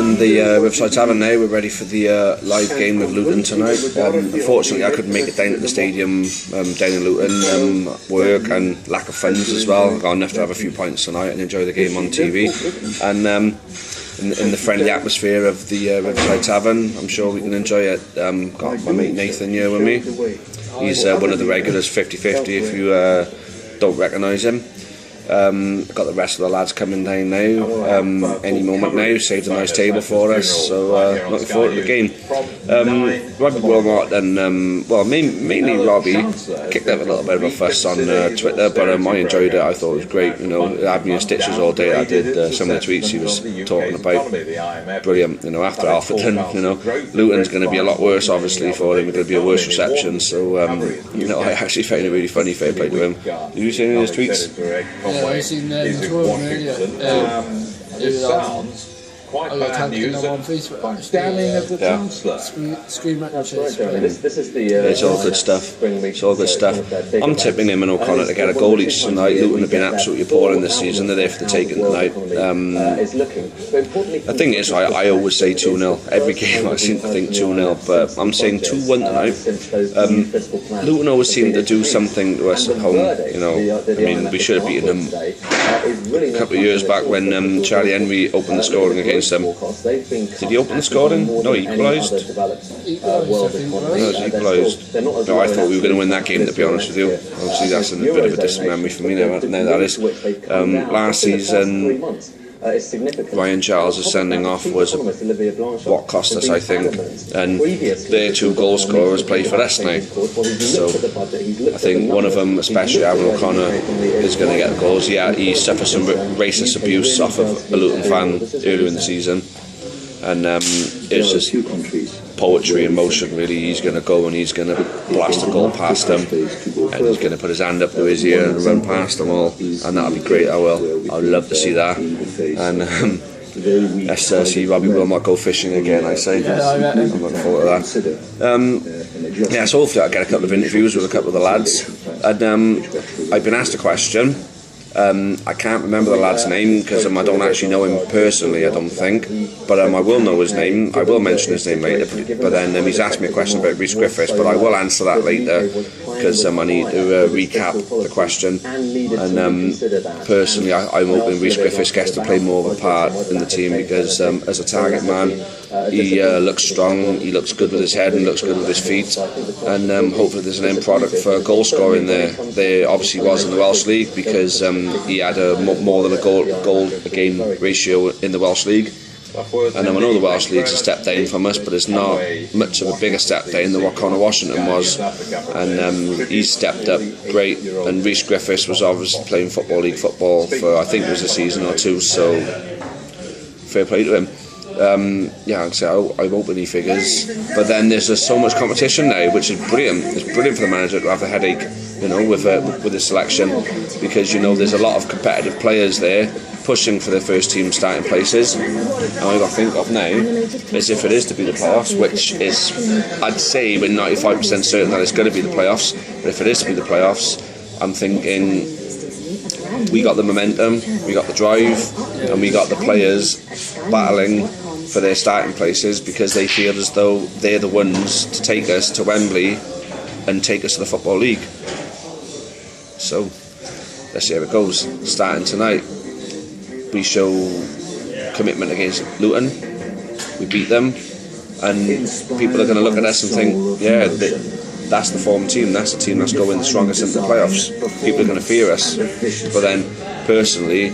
in the Riverside Tavern now. We're ready for the live game with Luton tonight. Unfortunately, I couldn't make it down to the stadium down in Luton. Work and lack of funds as well. I got enough to have a few pints tonight and enjoy the game on TV. And in the friendly atmosphere of the Riverside Tavern, I'm sure we can enjoy it. Got my mate Nathan here with me. He's one of the regulars, 50-50 if you don't recognise him. Got the rest of the lads coming down now, any moment now. Saved a nice table for us, so looking forward to the game. Robbie Wilmot and mainly Robbie kicked up a little bit of a fuss on Twitter, but I enjoyed it. I thought it was great. You know, it had me in stitches all day. I did some of the tweets he was talking about. Brilliant. You know, after Alfreton, you know, Luton's going to be a lot worse. Obviously for him, it's going to be a worse reception. So you know, I actually found it really funny. Fair play to him. Did you see any of his tweets? Yeah, I seen the tour earlier. It sounds quite bad news. Standing of the Chancellor. Scream at the It's all good stuff. It's all good stuff. I'm tipping him and O'Connor to get a goal each tonight. Luton have been absolutely appalling this season. They're there for the taking tonight. The thing is, I always say 2-0. Every game I seem to think 2-0, but I'm saying 2-1 tonight. Luton always seem to do something to us at home. You know, I mean, we should have beaten them a couple of years back when Charlie Henry opened the scoring against them. Did he open the scoring? No, he equalised. No, he equalised. No, I thought we were going to win that game, to be honest with you. Obviously, that's a bit of a distant memory for me now. That is. Last season, Ryan Charles' sending off was what cost us, I think, and their two goal scorers play for us now. So I think one of them, especially Aaron O'Connor, is going to get the goals. Yeah, he suffered some racist abuse off of a Luton fan earlier in the season, and it's just poetry in motion, really. He's going to go and he's going to blast a goal past them, and he's going to put his hand up to his ear and run past them all, and that'll be great. I will. I'd love to see that. And let's see Robbie Wilmot go fishing again, I say. I'm looking forward to that. Yeah, so hopefully I'll get a couple of interviews with a couple of the lads. And I've been asked a question. I can't remember the lad's name because I don't actually know him personally, I don't think, but I will know his name. I will mention his name later, but then he's asked me a question about Rhys Griffiths, but I will answer that later because I need to recap the question. And personally, I'm hoping Rhys Griffiths gets to play more of a part in the team because as a target man, he looks strong, he looks good with his head and looks good with his feet, and hopefully there's an end product for goal scoring there. There obviously was in the Welsh League because he had more than a goal a game ratio in the Welsh League, and I know the Welsh League's a step down from us, but it's not much of a bigger step down than what Connor Washington was, and he's stepped up great. And Rhys Griffiths was obviously playing Football League football for I think it was a season or two, so fair play to him. Yeah, I'm hoping he figures, but then there's just so much competition now, which is brilliant. It's brilliant for the manager to have a headache, you know, with his selection, because you know there's a lot of competitive players there pushing for their first team starting places. And all I've got to think of now is if it is to be the playoffs, which is, I'd say we're 95% certain that it's going to be the playoffs, but if it is to be the playoffs, I'm thinking we got the momentum, we got the drive, and we got the players battling for their starting places because they feel as though they're the ones to take us to Wembley and take us to the Football League. So let's see how it goes. Starting tonight, we show commitment against Luton, we beat them, and people are going to look at us and think, yeah, that's the form team, that's the team that's going the strongest into the playoffs. People are going to fear us. But then personally,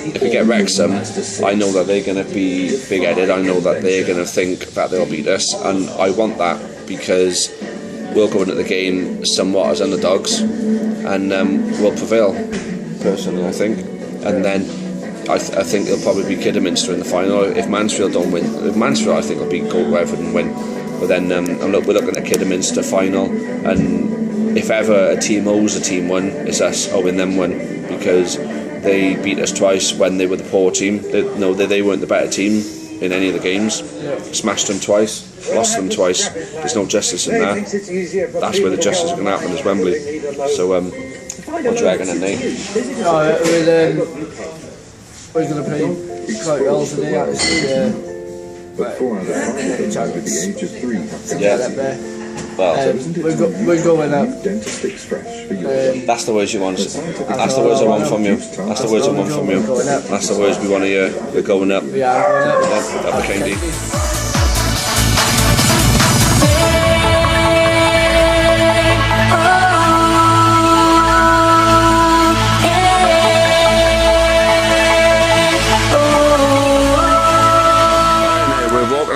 if we get Wrexham, I know that they're going to be big-headed. I know that they're going to think that they'll beat us, and I want that because we'll go into the game somewhat as underdogs, and we'll prevail. Personally, I think, and then I think it'll probably be Kidderminster in the final. If Mansfield don't win, I think it'll be Goldweather and win. But then we're looking at Kidderminster final, and if ever a team owes a team one, it's us owing them one, because they beat us twice when they were the poor team. They weren't the better team in any of the games. Smashed them twice, lost them twice. There's no justice in that. That's where the justice is going to happen, is Wembley. So what do you reckon, Nate? We're going to play quite well today, actually. but 4 out of 5 under the age of 3 have Well, we're going up. Dentist Fix Fresh for your that's the words you want. That's the words I want from you. That's the words I want from you. That's the words we want to hear. We're going up. We are going up. Yeah, that'd be kindy.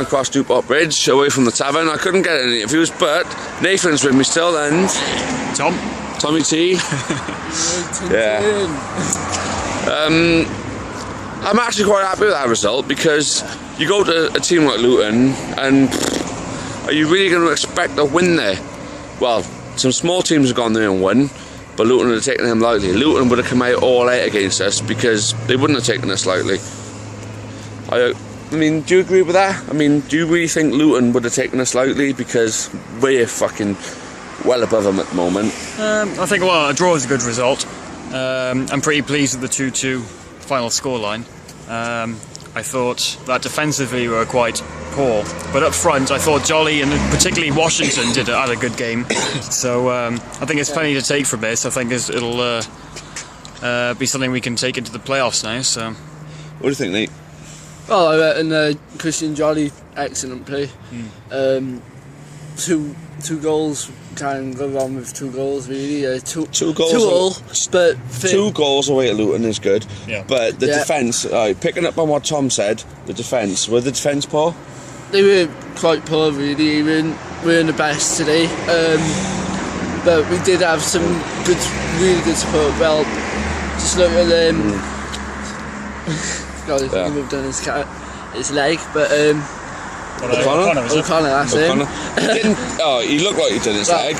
Across Dupont Bridge, away from the tavern. I couldn't get any interviews, but Nathan's with me still, and Tommy T. Yeah. I'm actually quite happy with that result, because you go to a team like Luton, and are you really going to expect a win there? Well, some small teams have gone there and won, but Luton would have taken them lightly. Luton would have come out all out against us, because they wouldn't have taken us lightly. I mean, do you agree with that? I mean, do you really think Luton would have taken us lightly? Because we're fucking well above them at the moment. I think, well, a draw is a good result. I'm pretty pleased with the 2-2 final scoreline. I thought that defensively we were quite poor, but up front I thought Jolly and particularly Washington had a good game. So I think there's plenty to take from this. I think it'll be something we can take into the playoffs now. So, what do you think, Nate? Well, I reckon Christian Jolly, excellent play. Two goals, can't go wrong with 2 goals really. Two goals. 2 all, but 2 goals away at Luton is good. Yeah. But the defence, picking up on what Tom said, the defence poor? They were quite poor really. We weren't the best today. But we did have some really good support. Well, just look at them. God, he moved on his leg, but O'Connor, that's him. He looked like he did his leg.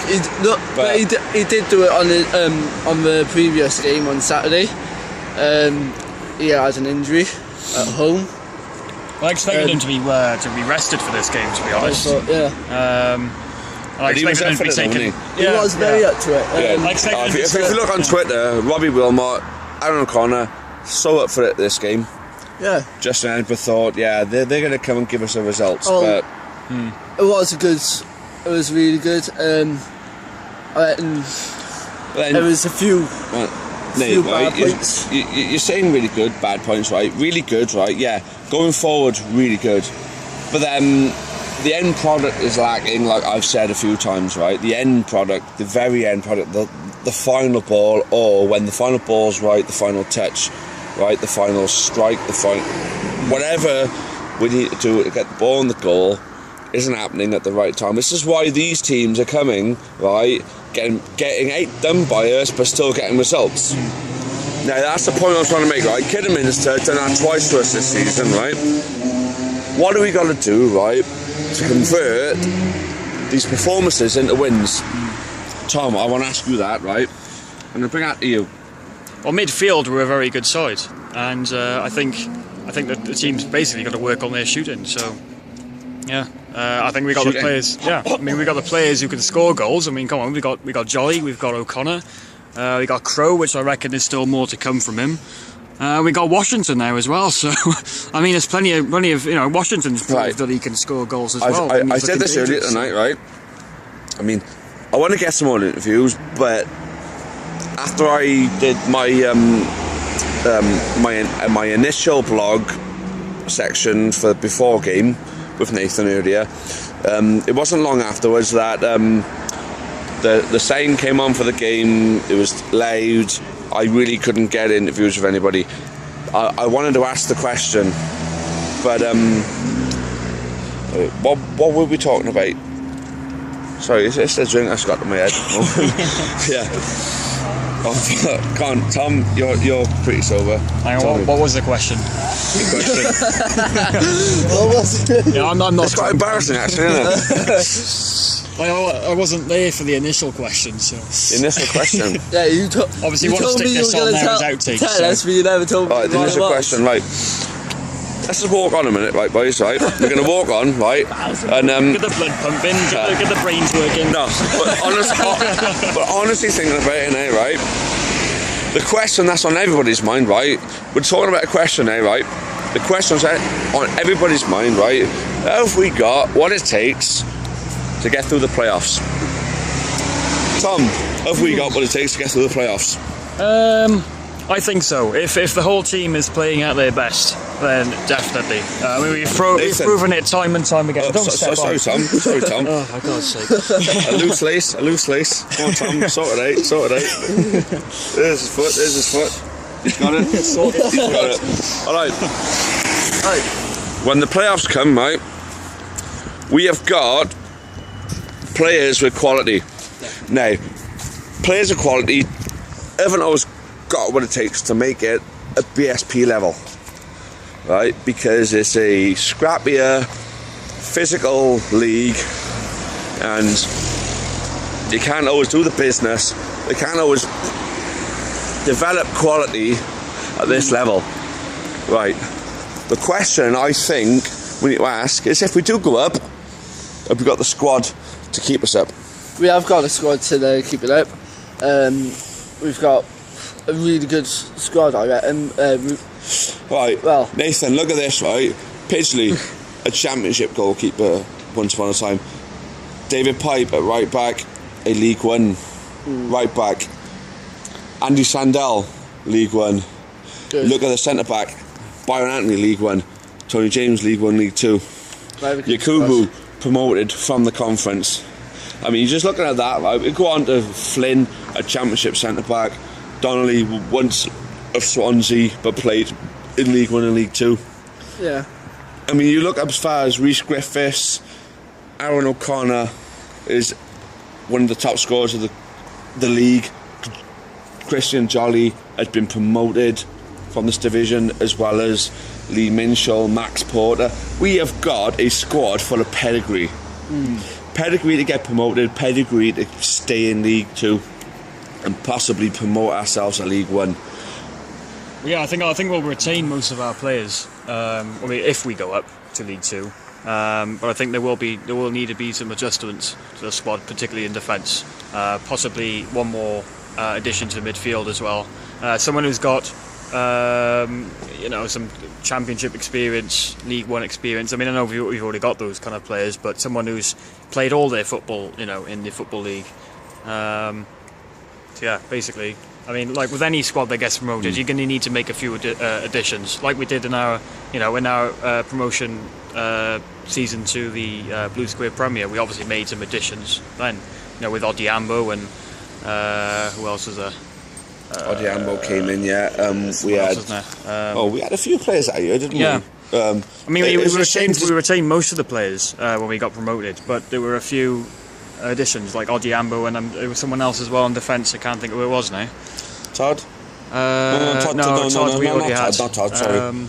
He did do it on the previous game on Saturday. He had an injury at home. I expected him to be rested for this game, to be honest. I expected him to be taken. He was very up to it. If you look on Twitter, Robbie Wilmot, Aaron O'Connor, so up for it this game. Yeah. Just an thought, they're going to come and give us the results. It was really good. I reckon there was a few bad points. You're saying really good, bad points, right? Really good, right? Yeah. Going forward, really good. But then the end product is lacking, like I've said a few times, right? The end product, the very end product, the final ball, or when the final ball's right, the final touch, right, the final strike, whatever we need to do to get the ball in the goal isn't happening at the right time. This is why these teams are coming, right, getting 8 done by us, but still getting results. Now that's the point I'm trying to make, right? Kidderminster done that twice to us this season, right? What do we got to do, right, to convert these performances into wins? Tom, I want to ask you that, right? I'm going to bring that to you. Well, midfield we're a very good side, and I think that the team's basically got to work on their shooting. So, I think we got the players. Yeah, I mean we got the players who can score goals. I mean, come on, we got Jolly, we've got O'Connor, we got Crow, which I reckon there's still more to come from him. We got Washington now as well. So, I mean, there's plenty of Washington's proved that he can score goals as well. I said this earlier tonight, right? I mean, I want to get some more interviews, but after I did my initial blog section for before game with Nathan earlier, it wasn't long afterwards that the sign came on for the game. It was loud. I really couldn't get interviews with anybody. I wanted to ask the question, but what were we talking about? Sorry, it's a drink that's got to my head. Yeah. Oh, come on, Tom, you're pretty sober. Hang on, what was the question? What was it? Yeah, I'm not. It's quite embarrassing, actually, isn't it? I wasn't there for the initial question, so. The initial question? Yeah, obviously you want to stick this on there as outtakes. Tell us, but you never told me. Right, the initial question, right. Let's just walk on a minute, right, boys, right? We're going to walk on, right? And get the blood pumping, get the brains working. No, but honestly thinking about it now, right? The question that's on everybody's mind, right? We're talking about a question now, right? the question's on everybody's mind, right? Have we got what it takes to get through the playoffs? Tom, have we got what it takes to get through the playoffs? I think so. If the whole team is playing at their best, then definitely. I mean, we've proven it time and time again. Sorry, Tom. Sorry, Tom. Oh, for God's sake. A loose lace. Come on, Tom. Sort it out. There's his foot. He's got it. He's got it. All right. When the playoffs come, right, we have got players with quality. Now, players of quality haven't always got what it takes to make it at BSP level, right? Because it's a scrappier, physical league, and you can't always do the business. They can't always develop quality at this level, right? The question I think we need to ask is, if we do go up, have we got the squad to keep us up? We have got a squad to keep it up. We've got a really good squad, I reckon. Right, well, Nathan, look at this, right? Pidgley, a championship goalkeeper once upon a time. David Pipe at right back, a League One right back. Andy Sandell, League One. Good. Look at the centre back, Byron Anthony, League One. Tony James, League One, League Two. Yakubu, promoted from the conference. I mean, you're just looking at that, right? We go on to Flynn, a championship centre back. Donnelly, once of Swansea, but played in League One and League Two. Yeah. I mean, you look up as far as Rhys Griffiths, Aaron O'Connor is one of the top scorers of the league. Christian Jolly has been promoted from this division, as well as Lee Minshall, Max Porter. We have got a squad full of pedigree. Pedigree to get promoted, pedigree to stay in League Two, and possibly promote ourselves to League One. Yeah, I think we'll retain most of our players. I mean, if we go up to League Two, but I think there will need to be some adjustments to the squad, particularly in defence. Possibly one more addition to the midfield as well. Someone who's got some championship experience, League One experience. I mean, I know we've already got those kind of players, but someone who's played all their football, in the Football League. So yeah, basically, I mean, like with any squad that gets promoted, you're going to need to make a few additions, like we did in our promotion season to the Blue Square Premier. We obviously made some additions then, with Odiambo and who else was there? Odiambo came in, yeah. We had a few players that year, didn't we? I mean, we retained most of the players when we got promoted, but there were a few additions like Odiambo, and there was someone else as well in defence. I can't think of who it was now. Todd? Todd. We already had. Not Todd, sorry.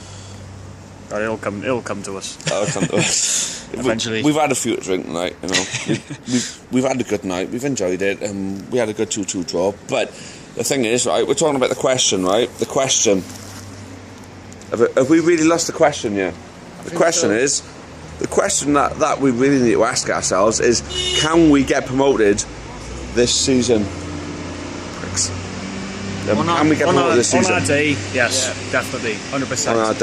It'll come to us. It'll come to us. Eventually. We've had a few to drink tonight, we've had a good night, we've enjoyed it, and we had a good 2-2 draw. But the thing is, right, we're talking about the question, right? The question. Have we really lost the question yet? The question is, the question that we really need to ask ourselves is, can we get promoted this season? Can we get promoted this season? On our day, yes, definitely, 100%. On our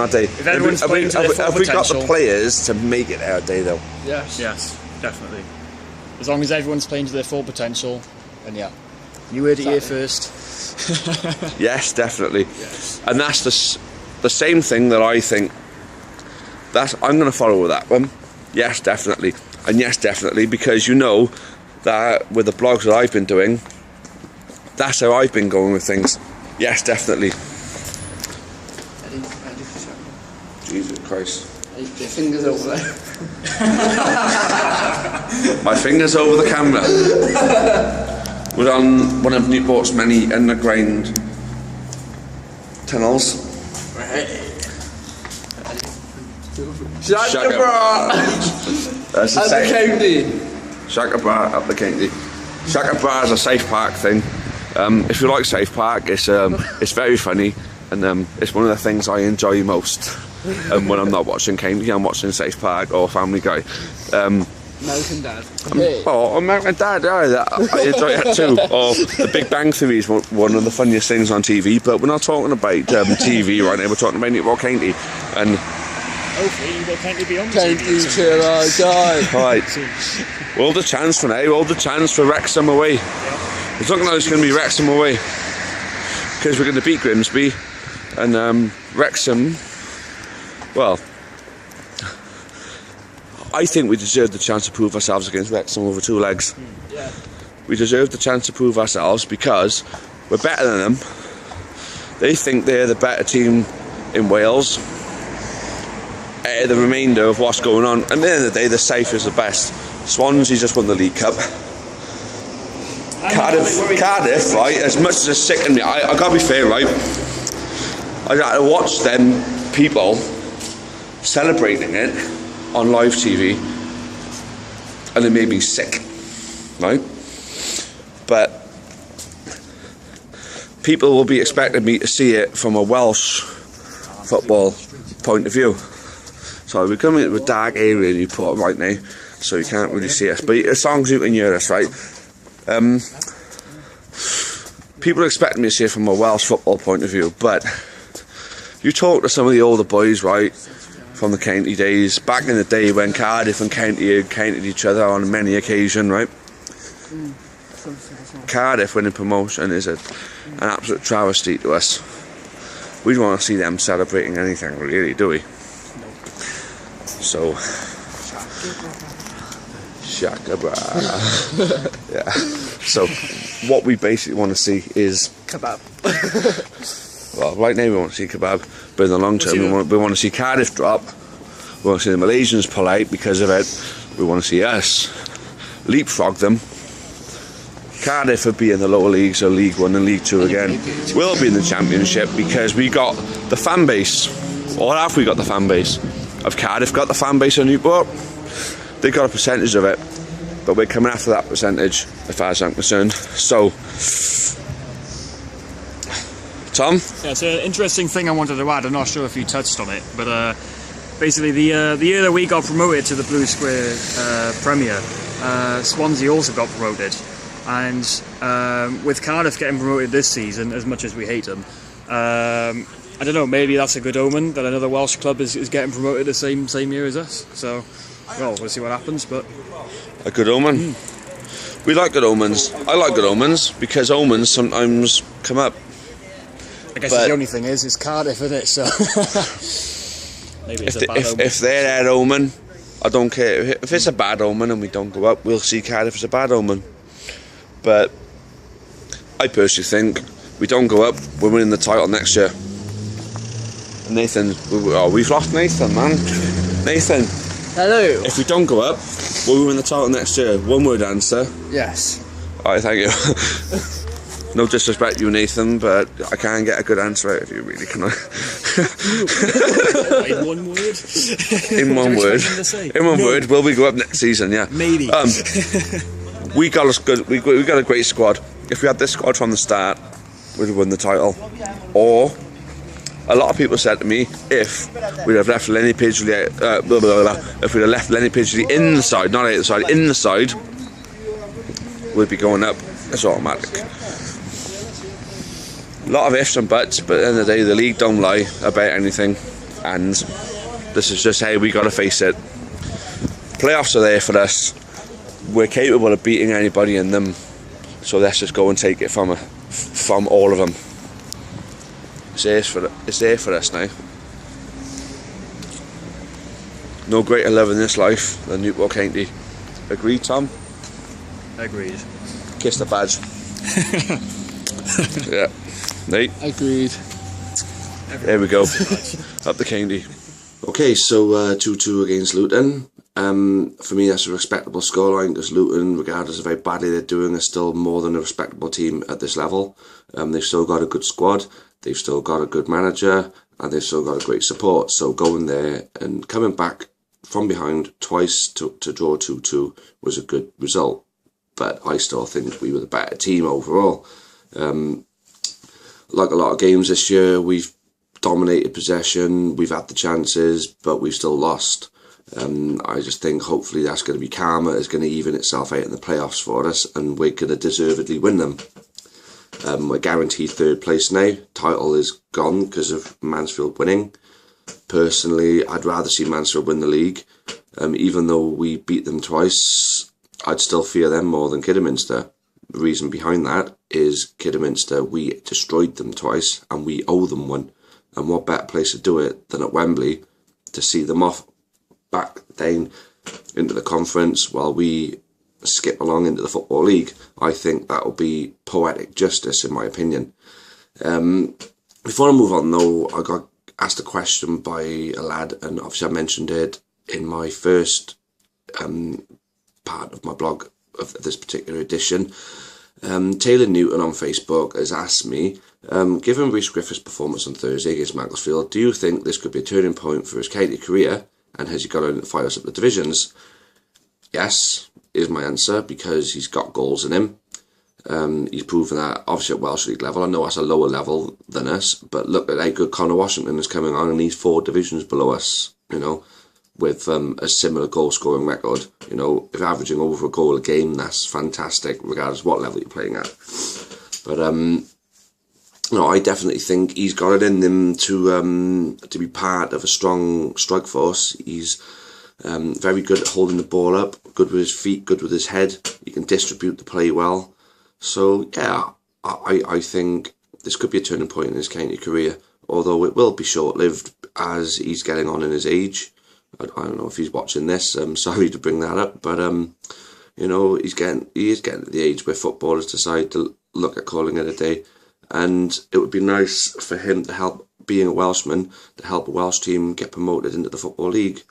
day. If everyone's playing to their full have we got potential, the players to make it our day, though? Yes, definitely. As long as everyone's playing to their full potential, then yeah. You heard it here first. Yes, definitely. Yes. And that's the same thing that I think. I'm going to follow with that one. Yes, definitely. And yes, definitely, because that with the blogs that I've been doing, that's how I've been going with things. Yes, definitely. Jesus Christ. Your fingers over there. My fingers over the camera. We're on one of Newport's many underground tunnels. Shaka Bar! That's At the county. Shaka Bar up the county. Shaka Bar is a safe park thing. If you like safe park, it's very funny, and it's one of the things I enjoy most. When I'm not watching county, I'm watching Safe Park or Family Guy. American Dad. Oh, American Dad, yeah, I enjoy that too. Or The Big Bang Theory is one of the funniest things on TV, but we're not talking about TV right now, we're talking about Newport County. And hopefully you will Couldnt be on the Couldnt TV. till I die. right, all the chance for now, all the chance for Wrexham away. It's looking like it's going to be Wrexham away, because we're going to beat Grimsby, and Wrexham, well, I think we deserve the chance to prove ourselves against Wrexham over 2 legs. Yeah. We deserve the chance to prove ourselves because we're better than them. They think they're the better team in Wales. The remainder of what's going on. And at the end of the day, the South is the best. Swansea just won the League Cup. Cardiff, right, as much as it's sickened me, I gotta be fair, right? I watched them people celebrating it on live TV, and it made me sick, right? But people will be expecting me to see it from a Welsh football point of view. So we come into a dark area in Newport right now, so you can't really see us. But as long as you can hear us, right? People are expecting me to see it from a Welsh football point of view, but you talk to some of the older boys, right? From the county days, back in the day when Cardiff and County encountered each other on many occasions, right? Cardiff winning promotion is an absolute travesty to us. We don't want to see them celebrating anything, really, do we? So, Shaka bra. Yeah. So, what we basically want to see is Kebab. Well, right now we want to see kebab, but in the long term we want to see Cardiff drop. We want to see the Malaysians pull out because of it. We want to see us leapfrog them. Cardiff will be in the lower leagues, or League 1 and League 2 again. We'll be in the Championship because we got the fan base. Or have we got the fan base? Have Cardiff got the fan base of Newport? They've got a percentage of it, but we're coming after that percentage as far as I'm concerned. So, Tom? Yeah, it's an interesting thing I wanted to add. I'm not sure if you touched on it, but basically the year that we got promoted to the Blue Square Premier, Swansea also got promoted. And with Cardiff getting promoted this season, as much as we hate them, I don't know, maybe that's a good omen that another Welsh club is getting promoted the same year as us. So, well, we'll see what happens, but... A good omen? We like good omens. I like good omens, because omens sometimes come up. I guess the only thing is, it's Cardiff, isn't it? So maybe it's a bad omen. If they're that omen, I don't care. If it's a bad omen and we don't go up, we'll see Cardiff as a bad omen. But I personally think we don't go up, we're winning the title next year. Nathan, we've lost Nathan, man. Nathan. Hello. If we don't go up, we'll win the title next year. One word answer. Yes. Alright, thank you. No disrespect you, Nathan, but I can't get a good answer out of you, really, can I? In one word? In one word. In one word, will we go up next season, yeah. Maybe. We got a great squad. If we had this squad from the start, we'd have won the title. Or, a lot of people said to me, if we'd have left Lenny Pidgley if we'd have left Lenny Pidgley in the side, not out the side, in the side, we'd be going up. It's automatic. A lot of ifs and buts, but at the end of the day, the league don't lie about anything, and this is just how we got to face it. Playoffs are there for us. We're capable of beating anybody in them, so let's just go and take it from all of them. It's there for us now. No greater love in this life than Newport County. Agreed, Tom? Agreed. Kiss the badge. Yeah. Nate? Agreed. There we go. Up the County. Okay, so 2-2 against Luton. For me, that's a respectable scoreline, because Luton, regardless of how badly they're doing, are still more than a respectable team at this level. They've still got a good squad, they've still got a good manager, and they've still got a great support. So going there and coming back from behind twice to draw 2-2 was a good result. But I still think we were the better team overall. Like a lot of games this year, we've dominated possession, we've had the chances, but we've still lost. I just think hopefully that's going to be karma, is going to even itself out in the playoffs for us, and we're going to deservedly win them. We're guaranteed 3rd place now. Title is gone because of Mansfield winning. Personally, I'd rather see Mansfield win the league. Even though we beat them twice, I'd still fear them more than Kidderminster. The reason behind that is Kidderminster, we destroyed them twice and we owe them one. And what better place to do it than at Wembley, to see them off back down into the conference while we skip along into the Football League. I think that will be poetic justice, in my opinion. Before I move on though, I got asked a question by a lad, and obviously I mentioned it in my first part of my blog of this particular edition. Taylor Newton on Facebook has asked me, given Rhys Griffiths' performance on Thursday against Macclesfield, do you think this could be a turning point for his county career, and has he got to fire us up the divisions? Yes, is my answer, because he's got goals in him. He's proven that, obviously at Welsh League level. I know that's a lower level than us, but look at how good Connor Washington is coming on, and he's 4 divisions below us, you know, with a similar goal scoring record. You know, if averaging over a goal a game, that's fantastic, regardless of what level you're playing at. But no, I definitely think he's got it in him to be part of a strong strike force. He's very good at holding the ball up, good with his feet, good with his head. He can distribute the play well. So yeah, I think this could be a turning point in his county career, although it will be short-lived as he's getting on in his age. I don't know if he's watching this. I'm sorry to bring that up, but you know, he is getting to the age where footballers decide to look at calling it a day, and it would be nice for him to help, being a Welshman, to help a Welsh team get promoted into the Football League,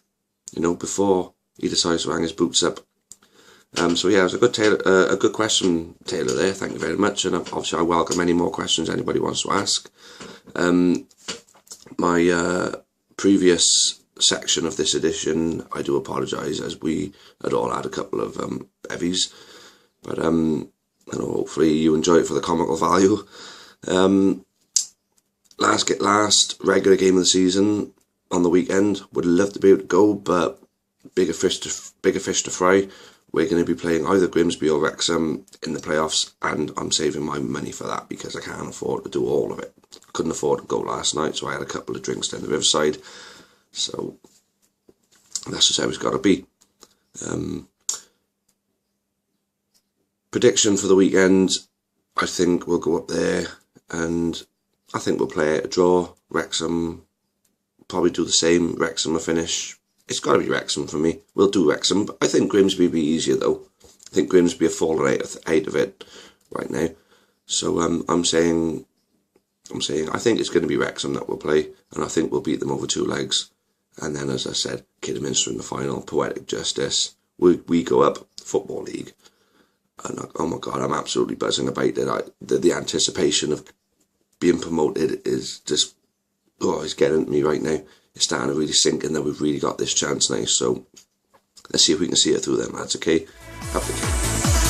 you know, before he decides to hang his boots up. So yeah, it was a good question, Taylor, there. Thank you very much, and obviously I welcome any more questions anybody wants to ask. My previous section of this edition, I do apologise, as we had all had a couple of bevies, but you know, hopefully you enjoy it for the comical value. Last regular game of the season on the weekend. Would love to be able to go, but bigger fish to fry. We're going to be playing either Grimsby or Wrexham in the playoffs, and I'm saving my money for that because I can't afford to do all of it. I couldn't afford to go last night, so I had a couple of drinks down the Riverside. So that's just how it's got to be. Prediction for the weekend, I think we'll go up there and I think we'll play a draw. Wrexham probably do the same. Wrexham will finish. It's got to be Wrexham for me. We'll do Wrexham, but I think Grimsby will be easier though. I think Grimsby are falling out of it right now. So I'm saying I think it's going to be Wrexham that we'll play, and I think we'll beat them over 2 legs. And then, as I said, Kidderminster in the final, poetic justice. We go up, Football League. And oh my God, I'm absolutely buzzing about it. The anticipation of being promoted is just, it's getting to me right now. It's starting to really sink in that we've really got this chance now. So let's see if we can see it through them, lads, okay? Have the game.